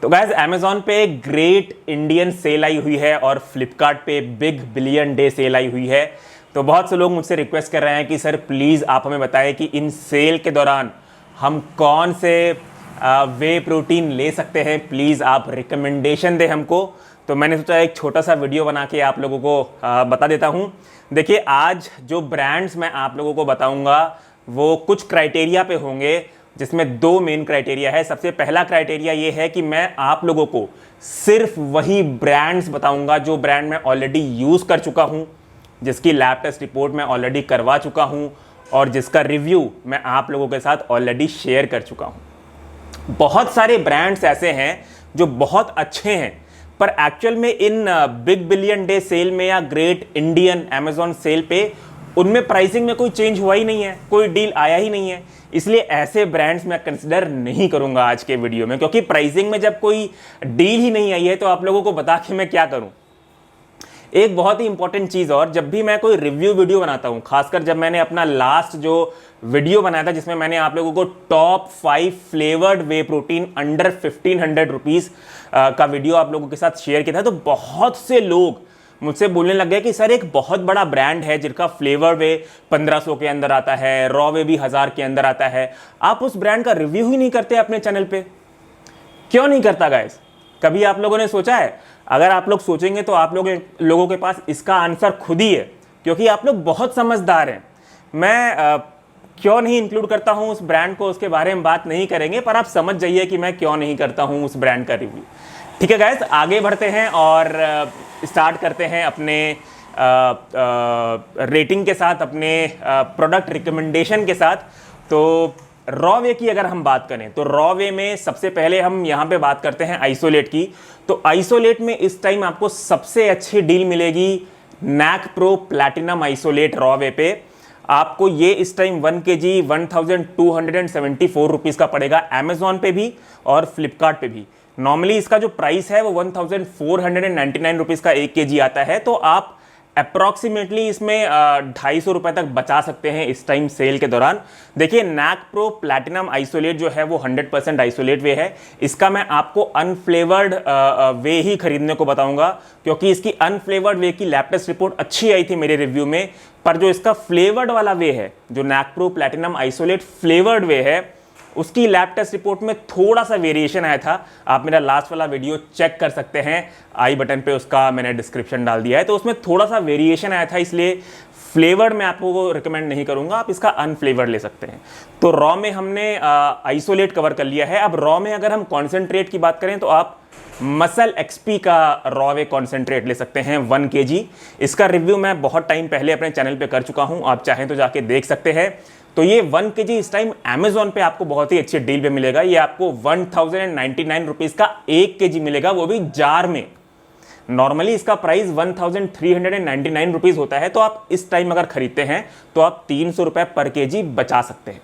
तो guys Amazon पे great Indian cell आई हुई है और फ्लिपकार्ट पे बिग बिलियन डे सेल आई हुई है। तो बहुत से लोग मुझसे रिक्वेस्ट कर रहे हैं कि सर प्लीज़ आप हमें बताएं कि इन सेल के दौरान हम कौन से वे प्रोटीन ले सकते हैं, प्लीज़ आप रिकमेंडेशन दें हमको। तो मैंने सोचा एक छोटा सा वीडियो बना के आप लोगों को बता देता हूँ। देखिए, आज जो ब्रांड्स मैं आप लोगों को बताऊँगा वो कुछ क्राइटेरिया पे होंगे, जिसमें दो मेन क्राइटेरिया है। सबसे पहला क्राइटेरिया ये है कि मैं आप लोगों को सिर्फ वही ब्रांड्स बताऊंगा जो ब्रांड मैं ऑलरेडी यूज़ कर चुका हूं, जिसकी लैब टेस्ट रिपोर्ट मैं ऑलरेडी करवा चुका हूं और जिसका रिव्यू मैं आप लोगों के साथ ऑलरेडी शेयर कर चुका हूं। बहुत सारे ब्रांड्स ऐसे हैं जो बहुत अच्छे हैं, पर एक्चुअल में in big billion day cell में या ग्रेट इंडियन अमेजॉन सेल पे उनमें प्राइसिंग में कोई चेंज हुआ ही नहीं है, कोई डील आया ही नहीं है। इसलिए ऐसे ब्रांड्स मैं कंसिडर नहीं करूंगा आज के वीडियो में, क्योंकि प्राइसिंग में जब कोई डील ही नहीं आई है तो आप लोगों को बता के मैं क्या करूं। एक बहुत ही इंपॉर्टेंट चीज़, और जब भी मैं कोई रिव्यू वीडियो बनाता हूं, खासकर जब मैंने अपना लास्ट जो वीडियो बनाया था जिसमें मैंने आप लोगों को टॉप 5 फ्लेवर्ड वे प्रोटीन अंडर 1500 रुपीज़ का वीडियो आप लोगों के साथ शेयर किया था, तो बहुत से लोग मुझसे बोलने लग गए कि सर एक बहुत बड़ा ब्रांड है जिनका फ्लेवर वे 1500 के अंदर आता है, रॉ वे भी 1000 के अंदर आता है, आप उस ब्रांड का रिव्यू ही नहीं करते अपने चैनल पे। क्यों नहीं करता गाइस? कभी आप लोगों ने सोचा है? अगर आप लोग सोचेंगे तो आप लोगों के पास इसका आंसर खुद ही है, क्योंकि आप लोग बहुत समझदार हैं। मैं क्यों नहीं इंक्लूड करता हूं उस ब्रांड को, उसके बारे में बात नहीं करेंगे, पर आप समझ जाइए कि मैं क्यों नहीं करता हूं उस ब्रांड का रिव्यू। ठीक है गाइस, आगे बढ़ते हैं और स्टार्ट करते हैं अपने रेटिंग के साथ, अपने प्रोडक्ट रिकमेंडेशन के साथ। तो रॉ वे की अगर हम बात करें तो रॉ वे में सबसे पहले हम यहाँ पे बात करते हैं आइसोलेट की। तो आइसोलेट में इस टाइम आपको सबसे अच्छी डील मिलेगी Nakpro platinum isolate raw whey पे। आपको ये इस टाइम 1 kg 1274 रुपीज़ का पड़ेगा अमेजॉन पे भी और फ्लिपकार्ट पे भी। नॉर्मली इसका जो प्राइस है वो 1499 रुपीज़ का 1 kg आता है, तो आप अप्रॉक्सीमेटली इसमें 250 रुपये तक बचा सकते हैं इस टाइम सेल के दौरान। देखिए, नैक प्रो प्लैटिनम आइसोलेट जो है वो 100% आइसोलेट वे है। इसका मैं आपको अनफ्लेवर्ड वे ही खरीदने को बताऊंगा, क्योंकि इसकी अनफ्लेवर्ड वे की लैब टेस्ट रिपोर्ट अच्छी आई थी मेरे रिव्यू में, पर जो इसका फ्लेवर्ड वाला वे है, जो Nakpro platinum isolate flavoured whey है, उसकी लैब टेस्ट रिपोर्ट में थोड़ा सा वेरिएशन आया था। आप मेरा लास्ट वाला वीडियो चेक कर सकते हैं, आई बटन पे उसका मैंने डिस्क्रिप्शन डाल दिया है। तो उसमें थोड़ा सा वेरिएशन आया था, इसलिए फ्लेवर्ड मैं आपको रिकमेंड नहीं करूंगा, आप इसका अनफ्लेवर्ड ले सकते हैं। तो रॉ में हमने आइसोलेट कवर कर लिया है। अब रॉ में अगर हम कॉन्सेंट्रेट की बात करें तो आप मसल एक्सपी का रॉ वे कॉन्सेंट्रेट ले सकते हैं 1 kg। इसका रिव्यू मैं बहुत टाइम पहले अपने चैनल पे कर चुका हूं, आप चाहें तो जाके देख सकते हैं। तो ये 1 kg इस टाइम अमेजॉन पे आपको बहुत ही अच्छे डील पे मिलेगा। ये आपको 1099 रुपीज़ का 1 kg मिलेगा, वो भी जार में। नॉर्मली इसका प्राइस 1399 रुपीज़ होता है, तो आप इस टाइम अगर खरीदते हैं तो आप 300 रुपये पर kg बचा सकते हैं।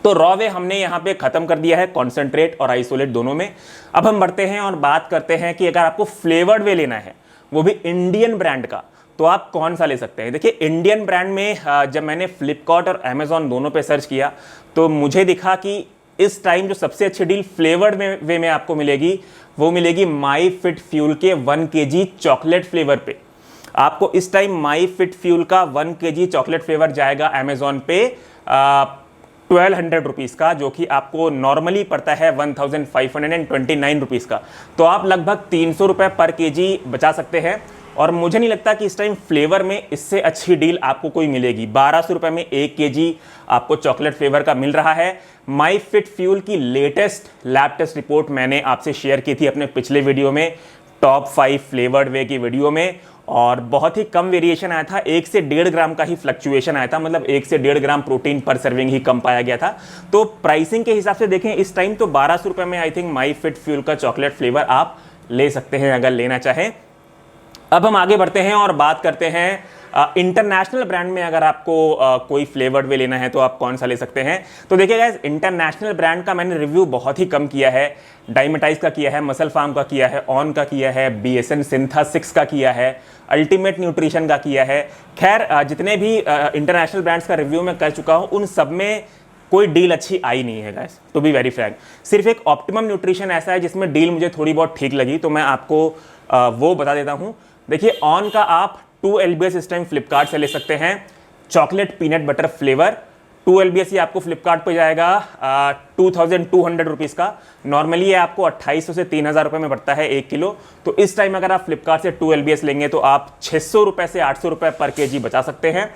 तो रॉ वे हमने यहाँ पे खत्म कर दिया है, कॉन्सेंट्रेट और आइसोलेट दोनों में। अब हम बढ़ते हैं और बात करते हैं कि अगर आपको फ्लेवर्ड वे लेना है, वो भी इंडियन ब्रांड का, तो आप कौन सा ले सकते हैं। देखिए, इंडियन ब्रांड में जब मैंने फ्लिपकार्ट और अमेजॉन दोनों पे सर्च किया तो मुझे दिखा कि इस टाइम जो सबसे अच्छी डील फ्लेवर्ड वे में आपको मिलेगी वो मिलेगी माई फिट फ्यूल के 1 kg चॉकलेट फ्लेवर पे। आपको इस टाइम माई फिट फ्यूल का 1 kg चॉकलेट फ्लेवर जाएगा अमेजॉन पे 1200 रुपीज़ का, जो कि आपको नॉर्मली पड़ता है 1529 रुपीज़ का। तो आप लगभग 300 रुपये पर kg बचा सकते हैं, और मुझे नहीं लगता कि इस टाइम फ्लेवर में इससे अच्छी डील आपको कोई मिलेगी। 1200 रुपये में 1 kg आपको चॉकलेट फ्लेवर का मिल रहा है। माई फिट फ्यूल की लेटेस्ट लैब टेस्ट रिपोर्ट मैंने आपसे शेयर की थी अपने पिछले वीडियो में, टॉप 5 फ्लेवर्ड वे की वीडियो में, और बहुत ही कम वेरिएशन आया था, 1 से 1.5 ग्राम का ही फ्लक्चुएशन आया था, मतलब 1 से 1.5 ग्राम प्रोटीन पर सर्विंग ही कम पाया गया था। तो प्राइसिंग के हिसाब से देखें इस टाइम तो 1200 रुपये में I think my fit fuel का चॉकलेट फ्लेवर आप ले सकते हैं अगर लेना चाहें। अब हम आगे बढ़ते हैं और बात करते हैं इंटरनेशनल ब्रांड में अगर आपको कोई फ्लेवर्ड वे लेना है तो आप कौन सा ले सकते हैं। तो देखिए गाइस, इंटरनेशनल ब्रांड का मैंने रिव्यू बहुत ही कम किया है। डाइमेटाइज का किया है, मसल फार्म का किया है, ऑन का किया है, BSN सिंथा 6 का किया है, अल्टीमेट न्यूट्रिशन का किया है। खैर जितने भी इंटरनेशनल ब्रांड्स का रिव्यू मैं कर चुका हूँ उन सब में कोई डील अच्छी आई नहीं है guys, to be very frank. सिर्फ एक ऑप्टिमम न्यूट्रिशन ऐसा है जिसमें डील मुझे थोड़ी बहुत ठीक लगी, तो मैं आपको वो बता देता हूँ। देखिए, ऑन का आप 2 LBS इस टाइम फ्लिपकार्ट से ले सकते हैं, chocolate peanut butter flavour. 2 LBS ये आपको फ्लिपकार्ट पे जाएगा 2200 रुपीज़ का। नॉर्मली ये आपको 2800 से 3000 रुपये में पड़ता है 1 किलो। तो इस टाइम अगर आप फ्लिपकार्ट से 2 LBS लेंगे तो आप 600 रुपये से 800 रुपये पर केजी बचा सकते हैं।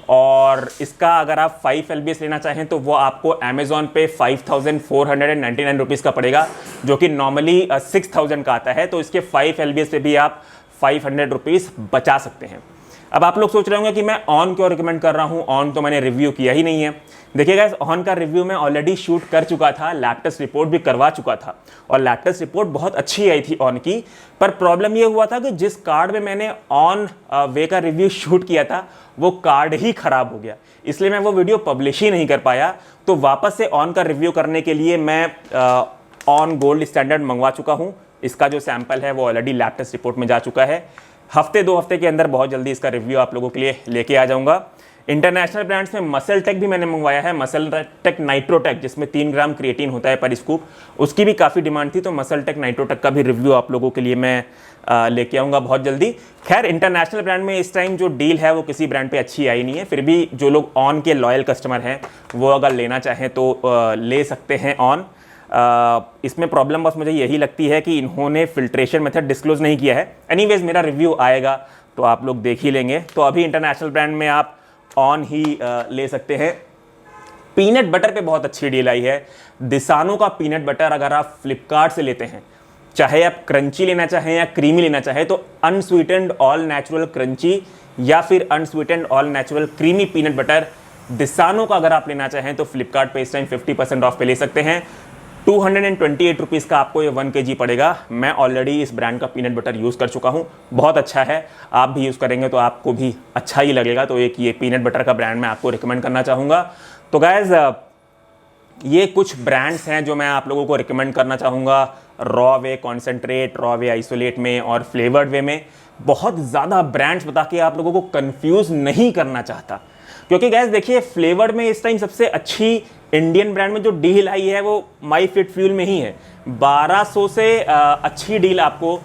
और इसका अगर आप 5 LBS लेना चाहें तो वो आपको अमेजोन पे 5499 रुपीज़ का पड़ेगा, जो कि नॉर्मली 6000 का आता है। तो इसके 5 LBS पे भी आप 500 रुपीज़ बचा सकते हैं। अब आप लोग सोच रहे होंगे कि मैं ऑन क्यों रिकमेंड कर रहा हूँ, ऑन तो मैंने रिव्यू किया ही नहीं है। देखिए गाइस, ऑन का रिव्यू मैं ऑलरेडी शूट कर चुका था, लैब टेस्ट रिपोर्ट भी करवा चुका था और लैब टेस्ट रिपोर्ट बहुत अच्छी आई थी ऑन की। पर प्रॉब्लम ये हुआ था कि जिस कार्ड में मैंने ऑन वे का रिव्यू शूट किया था वो कार्ड ही खराब हो गया, इसलिए मैं वो वीडियो पब्लिश ही नहीं कर पाया। तो वापस से ऑन का रिव्यू करने के लिए मैं ऑन गोल्ड स्टैंडर्ड मंगवा चुका हूँ। इसका जो सैंपल है वो ऑलरेडी लैब टेस्ट रिपोर्ट में जा चुका है। हफ्ते 2 हफ्ते के अंदर बहुत जल्दी इसका रिव्यू आप लोगों के लिए लेके आ जाऊंगा। इंटरनेशनल ब्रांड्स में मसल टेक भी मैंने मंगवाया है, मसल टेक नाइट्रोटेक, जिसमें 3 ग्राम क्रिएटिन होता है पर स्कूप, उसकी भी काफ़ी डिमांड थी। तो मसल टेक नाइट्रोटेक का भी रिव्यू आप लोगों के लिए मैं लेके आऊँगा बहुत जल्दी। खैर, इंटरनेशनल ब्रांड में इस टाइम जो डील है वो किसी ब्रांड पे अच्छी आई नहीं है, फिर भी जो लोग ऑन के लॉयल कस्टमर हैं वो अगर लेना चाहें तो ले सकते हैं ऑन। इसमें प्रॉब्लम बस मुझे यही लगती है कि इन्होंने फिल्ट्रेशन मेथड डिस्क्लोज नहीं किया है। एनीवेज, मेरा रिव्यू आएगा तो आप लोग देख ही लेंगे। तो अभी इंटरनेशनल ब्रांड में आप ऑन ही ले सकते हैं। पीनट बटर पे बहुत अच्छी डील आई है। दिसानो का पीनट बटर अगर आप फ्लिपकार्ट से लेते हैं, चाहे आप क्रंची लेना चाहें या क्रीमी लेना चाहें, तो अनस्वीटेंड ऑल नेचुरल क्रंची या फिर unsweetened all natural creamy peanut butter Disano का अगर आप लेना चाहें तो फ्लिपकार्ट पे इस टाइम 50% ऑफ पे ले सकते हैं। 228 रुपीज़ का आपको ये 1 kg पड़ेगा। मैं ऑलरेडी इस ब्रांड का पीनट बटर यूज़ कर चुका हूँ, बहुत अच्छा है। आप भी यूज़ करेंगे तो आपको भी अच्छा ही लगेगा। तो एक ये पीनट बटर का ब्रांड मैं आपको रिकमेंड करना चाहूँगा। तो गाइज़, ये कुछ ब्रांड्स हैं जो मैं आप लोगों को रिकमेंड करना चाहूँगा raw whey concentrate, raw whey isolate में और फ्लेवर्ड वे में। बहुत ज़्यादा ब्रांड्स बता के आप लोगों को कंफ्यूज नहीं करना चाहता, क्योंकि गैस देखिए, फ्लेवर्ड में इस टाइम सबसे अच्छी इंडियन ब्रांड में जो डील आई है वो माई फिट फ्यूल में ही है। 1200 से अच्छी डील आपको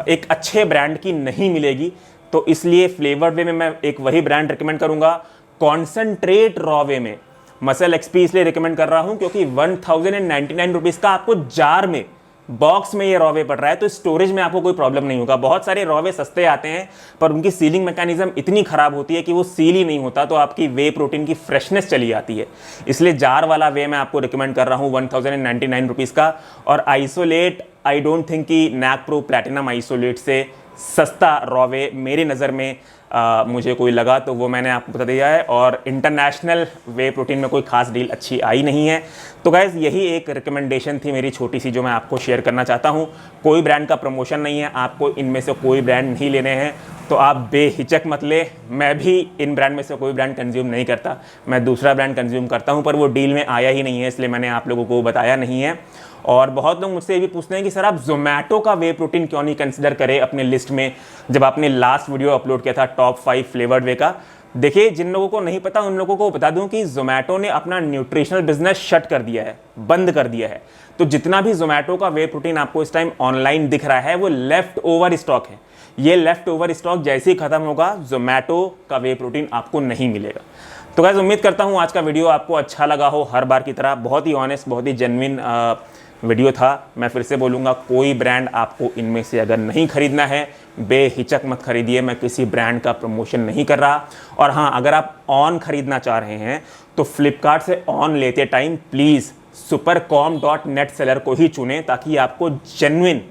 एक अच्छे ब्रांड की नहीं मिलेगी। तो इसलिए फ्लेवर्ड वे में मैं एक वही ब्रांड रिकमेंड करूंगा। कॉन्सेंट्रेट रॉ वे में मसल एक्सपी इसलिए रिकमेंड कर रहा हूं क्योंकि 1099 रुपीज़ का आपको जार में, बॉक्स में ये रॉवे पड़ रहा है। तो स्टोरेज में आपको कोई प्रॉब्लम नहीं होगा। बहुत सारे रॉवे सस्ते आते हैं पर उनकी सीलिंग मैकेनिज्म इतनी खराब होती है कि वो सील ही नहीं होता, तो आपकी वे प्रोटीन की फ्रेशनेस चली आती है। इसलिए जार वाला वे मैं आपको रिकमेंड कर रहा हूँ 1099 रुपीज़ का। और आइसोलेट, आई डोंट थिंक कि नैक प्रो प्लैटिनम आइसोलेट से सस्ता रॉवे मेरे नज़र में मुझे कोई लगा, तो वो मैंने आपको बता दिया है। और इंटरनेशनल वे प्रोटीन में कोई खास डील अच्छी आई नहीं है। तो गाइज़, यही एक रिकमेंडेशन थी मेरी छोटी सी जो मैं आपको शेयर करना चाहता हूँ। कोई ब्रांड का प्रमोशन नहीं है, आपको इनमें से कोई ब्रांड नहीं लेने हैं तो आप बेहिचक मत ले। मैं भी इन ब्रांड में से कोई ब्रांड कंज्यूम नहीं करता, मैं दूसरा ब्रांड कंज्यूम करता हूँ, पर वो डील में आया ही नहीं है, इसलिए मैंने आप लोगों को बताया नहीं है। और बहुत लोग मुझसे ये भी पूछते हैं कि सर आप जोमेटो का वे प्रोटीन क्यों नहीं कंसिडर करें अपने लिस्ट में, जब आपने लास्ट वीडियो अपलोड किया था टॉप 5 फ्लेवर्ड वे का। देखिए, जिन लोगों को नहीं पता उन लोगों को बता दूं कि जोमेटो ने अपना न्यूट्रिशनल बिजनेस शट कर दिया है, बंद कर दिया है। तो जितना भी जोमेटो का वे प्रोटीन आपको इस टाइम ऑनलाइन दिख रहा है वो लेफ्ट ओवर स्टॉक है। ये लेफ्ट ओवर स्टॉक जैसे ही खत्म होगा जोमेटो का वे प्रोटीन आपको नहीं मिलेगा। तो गाइस, उम्मीद करता हूँ आज का वीडियो आपको अच्छा लगा हो। हर बार की तरह बहुत ही ऑनेस्ट, बहुत ही जेन्युइन वीडियो था। मैं फिर से बोलूँगा, कोई ब्रांड आपको इनमें से अगर नहीं खरीदना है बेहिचक मत खरीदिए। मैं किसी ब्रांड का प्रमोशन नहीं कर रहा। और हाँ, अगर आप ऑन खरीदना चाह रहे हैं तो फ्लिपकार्ट से ऑन लेते टाइम प्लीज़ supercom.net सेलर को ही चुनें, ताकि आपको जेन्युइन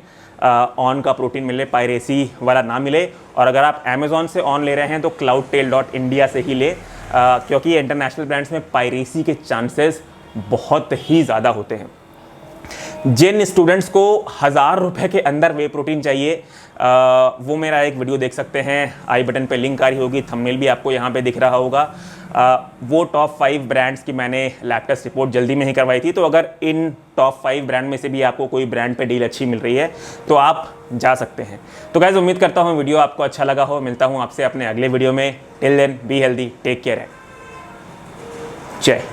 ऑन का प्रोटीन मिले, पायरेसी वाला ना मिले। और अगर आप अमेजोन से ऑन ले रहे हैं तो cloudtail.india से ही ले, क्योंकि इंटरनेशनल ब्रांड्स में पायरेसी के चांसेस बहुत ही ज़्यादा होते हैं। जिन स्टूडेंट्स को 1000 रुपये के अंदर वे प्रोटीन चाहिए वो मेरा एक वीडियो देख सकते हैं, आई बटन पे लिंक आ रही होगी, थंबनेल भी आपको यहाँ पे दिख रहा होगा। वो टॉप 5 ब्रांड्स की मैंने लैब टेस्ट रिपोर्ट जल्दी में ही करवाई थी। तो अगर इन टॉप 5 ब्रांड में से भी आपको कोई ब्रांड पे डील अच्छी मिल रही है तो आप जा सकते हैं। तो गाइस, उम्मीद करता हूँ वीडियो आपको अच्छा लगा हो। मिलता हूँ आपसे अपने अगले वीडियो में। Till then be healthy, take care है, जय।